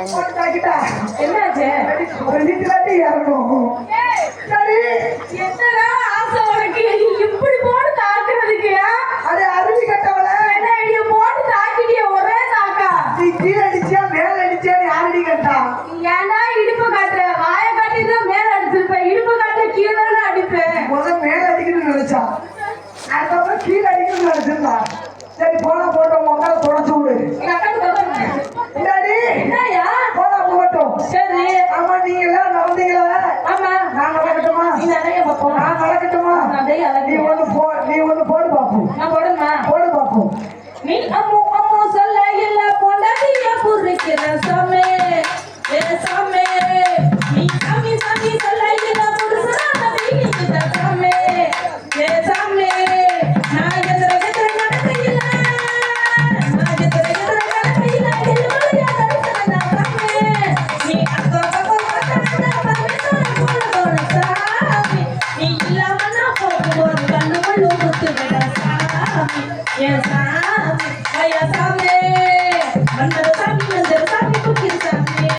என்னாச்சு? என்னடா ஆசை உனக்கு? இப்படி போட்டு தாக்குறதுக்கு? அது அருவி கட்டவள என்ன போட்டு தாக்கிட்டிய ஒரே தாக்கா? நீ கீழே அடிச்சியா மேல அடிச்சியா யாரடி கட்டா? ஏன்னா இடுப்பு காட்டுற வாய காட்டிதான் மேல அடிச்சிருப்பேன், இடுப்பு காட்ட கீழே தானே அடிப்பேன். முதல்ல மேல அடிக்கணும்னு நினைச்சா, அதுக்கப்புறம் கீழே அடிக்கணும்னு நினைச்சிருந்தா. சரி போனா போட்டோம், உட்கார தொடச்சு விடு. என்னையா போனா போகட்டும். சரி. ஆமா நீங்க எல்லாம் நடந்தீங்களா? ஆமா நான் நடக்கட்டுமா? நீ நிறைய பார்ப்போம். நான் நடக்கட்டுமா? நீ ஒண்ணு போடு பாப்போம். நான் போடுமா? போடு பாப்போம். நீ அம்மு அம்மு சொல்ல இல்ல பொண்டாட்டிய புரிக்கிற சாமி சாமி, நீ சாமி சாமி சொல்ல இல்ல புருஷனான வீணிக்கிற சாமி சாமி, நான் எதிர எதிர நடக்கையில எல்லுமலையா தரிசன சாமி, நீ அக்கா சாமி, நீ இல்லாம நான் போகும்போது கண்ணு முள்ளு குத்துக்கிற சாமி என் சாமி.